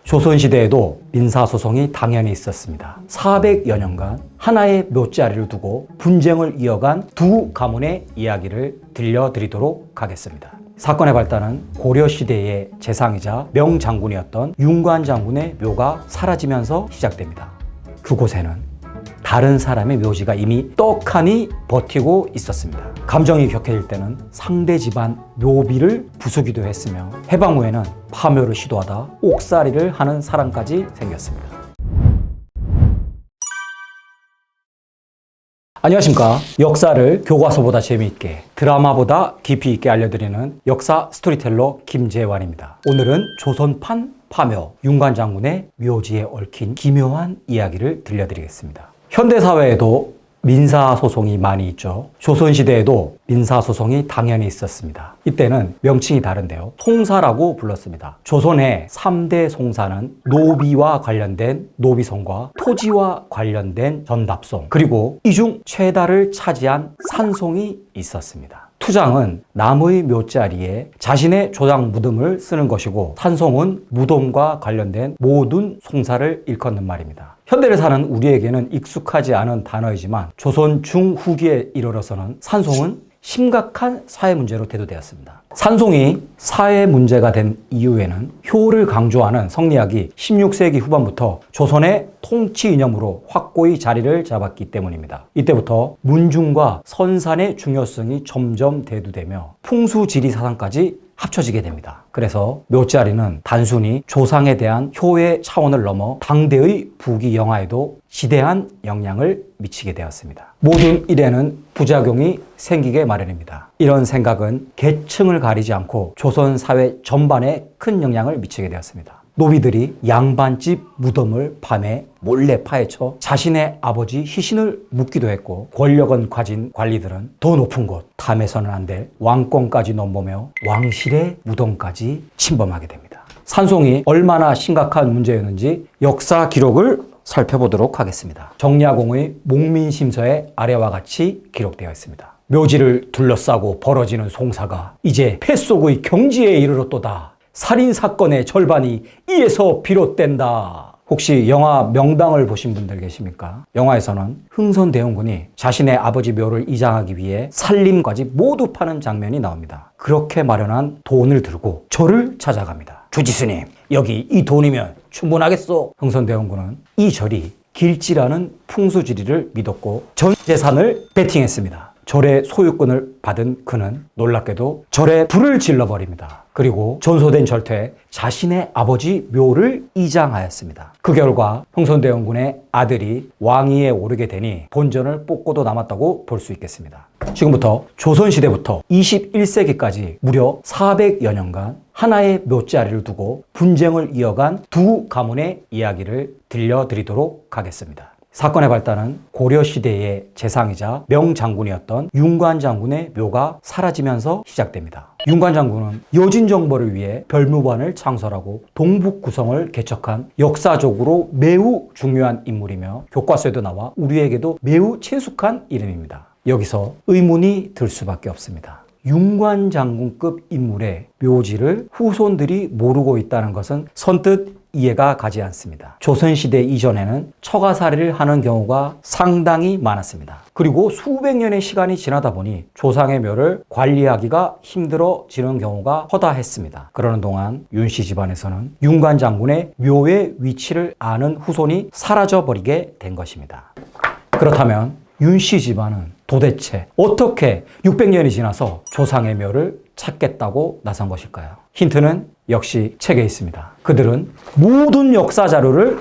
조선시대에도 민사소송이 당연히 있었습니다. 400여 년간 하나의 묘자리를 두고 분쟁을 이어간 두 가문의 이야기를 들려드리도록 하겠습니다. 사건의 발단은 고려시대의 재상이자 명장군이었던 윤관 장군의 묘가 사라지면서 시작됩니다. 그곳에는 다른 사람의 묘지가 이미 떡하니 버티고 있었습니다. 감정이 격해질 때는 상대 집안 묘비를 부수기도 했으며 해방 후에는 파묘를 시도하다 옥살이를 하는 사람까지 생겼습니다. 안녕하십니까. 역사를 교과서보다 재미있게, 드라마보다 깊이 있게 알려드리는 역사 스토리텔러 김재환입니다. 오늘은 조선판 파묘, 윤관 장군의 묘지에 얽힌 기묘한 이야기를 들려드리겠습니다. 현대사회에도 민사소송이 많이 있죠. 조선시대에도 민사소송이 당연히 있었습니다. 이때는 명칭이 다른데요. 송사라고 불렀습니다. 조선의 3대 송사는 노비와 관련된 노비송과 토지와 관련된 전답송, 그리고 이 중 최다를 차지한 산송이 있었습니다. 투장은 남의 묘자리에 자신의 조장 무덤을 쓰는 것이고, 산송은 무덤과 관련된 모든 송사를 일컫는 말입니다. 현대를 사는 우리에게는 익숙하지 않은 단어이지만 조선 중후기에 이르러서는 산송은 심각한 사회 문제로 대두되었습니다. 산송이 사회 문제가 된 이후에는 효를 강조하는 성리학이 16세기 후반부터 조선의 통치 이념으로 확고히 자리를 잡았기 때문입니다. 이때부터 문중과 선산의 중요성이 점점 대두되며 풍수지리 사상까지 합쳐지게 됩니다. 그래서 묘자리는 단순히 조상에 대한 효의 차원을 넘어 당대의 부귀 영화에도 지대한 영향을 미치게 되었습니다. 모든 일에는 부작용이 생기게 마련입니다. 이런 생각은 계층을 가리지 않고 조선 사회 전반에 큰 영향을 미치게 되었습니다. 노비들이 양반집 무덤을 밤에 몰래 파헤쳐 자신의 아버지 희신을 묻기도 했고, 권력은 가진 관리들은 더 높은 곳, 탐해서는 안 될 왕권까지 넘보며 왕실의 무덤까지 침범하게 됩니다. 산송이 얼마나 심각한 문제였는지 역사 기록을 살펴보도록 하겠습니다. 정약용의 목민심서에 아래와 같이 기록되어 있습니다. 묘지를 둘러싸고 벌어지는 송사가 이제 폐 속의 경지에 이르렀도다. 살인사건의 절반이 이에서 비롯된다. 혹시 영화 명당을 보신 분들 계십니까? 영화에서는 흥선대원군이 자신의 아버지 묘를 이장하기 위해 살림까지 모두 파는 장면이 나옵니다. 그렇게 마련한 돈을 들고 절을 찾아갑니다. 주지스님, 여기 이 돈이면 충분하겠소? 흥선대원군은 이 절이 길지라는 풍수지리를 믿었고 전 재산을 베팅했습니다. 절의 소유권을 받은 그는 놀랍게도 절에 불을 질러버립니다. 그리고 전소된 절터에 자신의 아버지 묘를 이장하였습니다. 그 결과 흥선대원군의 아들이 왕위에 오르게 되니 본전을 뽑고도 남았다고 볼 수 있겠습니다. 지금부터 조선시대부터 21세기까지 무려 400여 년간 하나의 묘자리를 두고 분쟁을 이어간 두 가문의 이야기를 들려드리도록 하겠습니다. 사건의 발단은 고려시대의 재상이자 명장군이었던 윤관 장군의 묘가 사라지면서 시작됩니다. 윤관 장군은 여진정벌을 위해 별무관을 창설하고 동북구성을 개척한 역사적으로 매우 중요한 인물이며 교과서에도 나와 우리에게도 매우 친숙한 이름입니다. 여기서 의문이 들 수밖에 없습니다. 윤관 장군급 인물의 묘지를 후손들이 모르고 있다는 것은 선뜻 이해가 가지 않습니다. 조선시대 이전에는 처가살이를 하는 경우가 상당히 많았습니다. 그리고 수백 년의 시간이 지나다 보니 조상의 묘를 관리하기가 힘들어지는 경우가 허다했습니다. 그러는 동안 윤씨 집안에서는 윤관 장군의 묘의 위치를 아는 후손이 사라져버리게 된 것입니다. 그렇다면 윤씨 집안은 도대체 어떻게 600년이 지나서 조상의 묘를 찾겠다고 나선 것일까요? 힌트는 역시 책에 있습니다. 그들은 모든 역사 자료를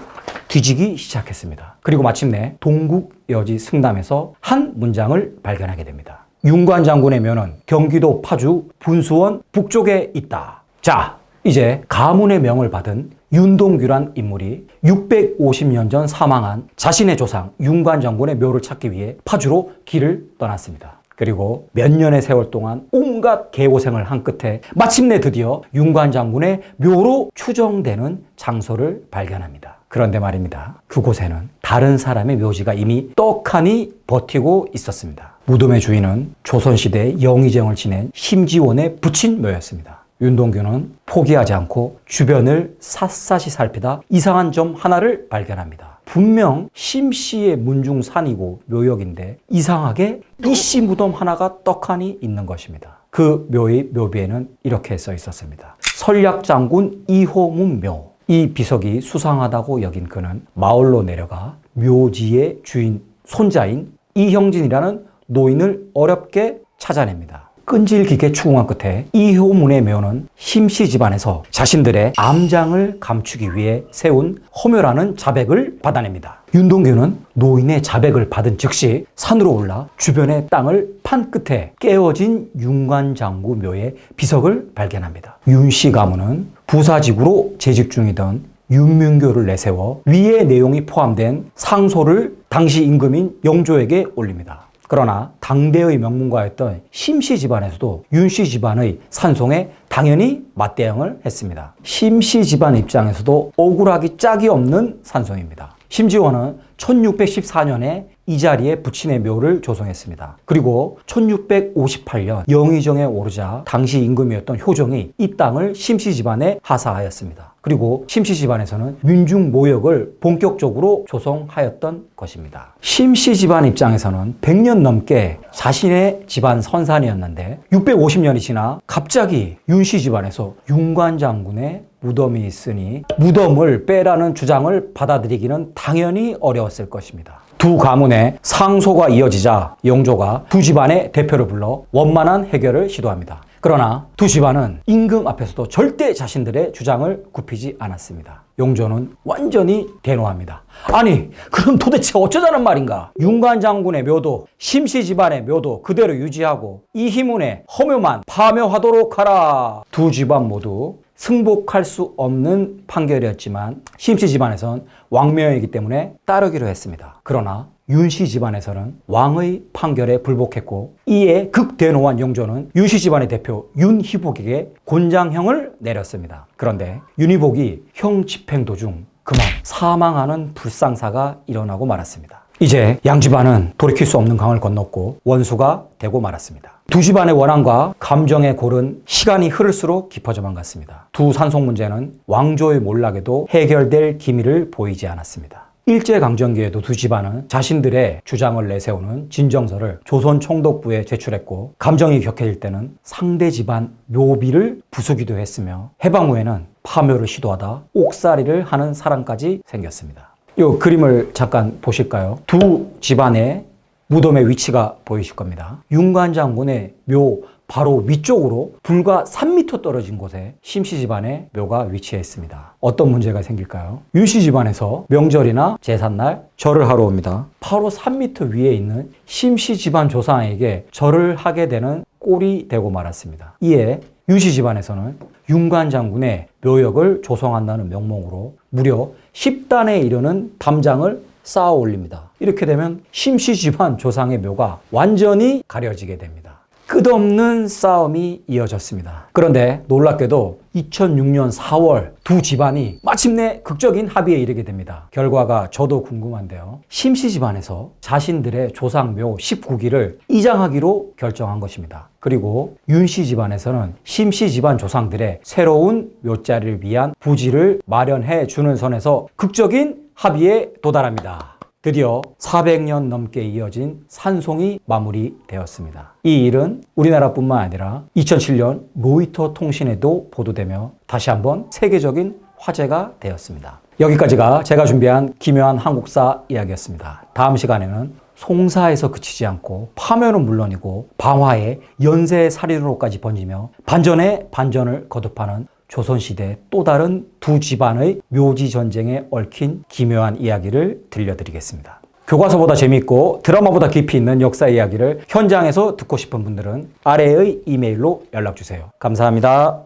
뒤지기 시작했습니다. 그리고 마침내 동국여지 승담에서 한 문장을 발견하게 됩니다. 윤관 장군의 묘는 경기도 파주 분수원 북쪽에 있다. 자, 이제 가문의 명을 받은 윤동규란 인물이 650년 전 사망한 자신의 조상 윤관 장군의 묘를 찾기 위해 파주로 길을 떠났습니다. 그리고 몇 년의 세월 동안 온갖 개고생을 한 끝에 마침내 드디어 윤관 장군의 묘로 추정되는 장소를 발견합니다. 그런데 말입니다. 그곳에는 다른 사람의 묘지가 이미 떡하니 버티고 있었습니다. 무덤의 주인은 조선시대 영의정을 지낸 심지원의 부친 묘였습니다. 윤동규는 포기하지 않고 주변을 샅샅이 살피다 이상한 점 하나를 발견합니다. 분명 심씨의 문중산이고 묘역인데 이상하게 이씨 무덤 하나가 떡하니 있는 것입니다. 그 묘의 묘비에는 이렇게 써 있었습니다. 설약장군 이호문 묘. 이 비석이 수상하다고 여긴 그는 마을로 내려가 묘지의 주인 손자인 이형진이라는 노인을 어렵게 찾아냅니다. 끈질기게 추궁한 끝에 이호문의 묘는 심씨 집안에서 자신들의 암장을 감추기 위해 세운 허묘라는 자백을 받아냅니다. 윤동규는 노인의 자백을 받은 즉시 산으로 올라 주변의 땅을 판 끝에 깨어진 윤관장구 묘의 비석을 발견합니다. 윤씨 가문은 부사직으로 재직 중이던 윤문교를 내세워 위의 내용이 포함된 상소를 당시 임금인 영조에게 올립니다. 그러나 당대의 명문가였던 심씨 집안에서도 윤씨 집안의 산송에 당연히 맞대응을 했습니다. 심씨 집안 입장에서도 억울하기 짝이 없는 산송입니다. 심지어는 1614년에 이 자리에 부친의 묘를 조성했습니다. 그리고 1658년 영의정에 오르자 당시 임금이었던 효종이 이 땅을 심씨 집안에 하사하였습니다. 그리고 심씨 집안에서는 윤중 모역을 본격적으로 조성하였던 것입니다. 심씨 집안 입장에서는 100년 넘게 자신의 집안 선산이었는데 650년이 지나 갑자기 윤씨 집안에서 윤관장군의 무덤이 있으니 무덤을 빼라는 주장을 받아들이기는 당연히 어려웠을 것입니다. 두 가문의 상소가 이어지자 영조가 두 집안의 대표를 불러 원만한 해결을 시도합니다. 그러나 두 집안은 임금 앞에서도 절대 자신들의 주장을 굽히지 않았습니다. 영조는 완전히 대노합니다. 아니, 그럼 도대체 어쩌자는 말인가? 윤관장군의 묘도 심씨 집안의 묘도 그대로 유지하고 이희문의 허묘만 파묘하도록 하라. 두 집안 모두 승복할 수 없는 판결이었지만 심씨 집안에선 왕묘이기 때문에 따르기로 했습니다. 그러나 윤씨 집안에서는 왕의 판결에 불복했고 이에 극대노한 영조는 윤씨 집안의 대표 윤희복에게 곤장형을 내렸습니다. 그런데 윤희복이 형 집행 도중 그만 사망하는 불상사가 일어나고 말았습니다. 이제 양 집안은 돌이킬 수 없는 강을 건넜고 원수가 되고 말았습니다. 두 집안의 원한과 감정의 골은 시간이 흐를수록 깊어져만 갔습니다. 두 산속 문제는 왕조의 몰락에도 해결될 기미를 보이지 않았습니다. 일제강점기에도 두 집안은 자신들의 주장을 내세우는 진정서를 조선 총독부에 제출했고 감정이 격해질 때는 상대 집안 묘비를 부수기도 했으며 해방 후에는 파묘를 시도하다 옥살이를 하는 사람까지 생겼습니다. 이 그림을 잠깐 보실까요? 두 집안의 무덤의 위치가 보이실 겁니다. 윤관장군의 묘 바로 위쪽으로 불과 3m 떨어진 곳에 심씨 집안의 묘가 위치해 있습니다. 어떤 문제가 생길까요? 윤씨 집안에서 명절이나 제삿날 절을 하러 옵니다. 바로 3m 위에 있는 심씨 집안 조상에게 절을 하게 되는 꼴이 되고 말았습니다. 이에 윤씨 집안에서는 윤관장군의 묘역을 조성한다는 명목으로 무려 10단에 이르는 담장을 쌓아 올립니다. 이렇게 되면 심씨 집안 조상의 묘가 완전히 가려지게 됩니다. 끝없는 싸움이 이어졌습니다. 그런데 놀랍게도 2006년 4월 두 집안이 마침내 극적인 합의에 이르게 됩니다. 결과가 저도 궁금한데요. 심씨 집안에서 자신들의 조상묘 19기를 이장하기로 결정한 것입니다. 그리고 윤씨 집안에서는 심씨 집안 조상들의 새로운 묘자리를 위한 부지를 마련해 주는 선에서 극적인 합의에 도달합니다. 드디어 400년 넘게 이어진 산송이 마무리되었습니다. 이 일은 우리나라뿐만 아니라 2007년 로이터 통신에도 보도되며 다시 한번 세계적인 화제가 되었습니다. 여기까지가 제가 준비한 기묘한 한국사 이야기였습니다. 다음 시간에는 송사에서 그치지 않고 파묘는 물론이고 방화의 연쇄살인으로까지 번지며 반전에 반전을 거듭하는 조선시대 또 다른 두 집안의 묘지 전쟁에 얽힌 기묘한 이야기를 들려드리겠습니다. 교과서보다 재미있고 드라마보다 깊이 있는 역사 이야기를 현장에서 듣고 싶은 분들은 아래의 이메일로 연락주세요. 감사합니다.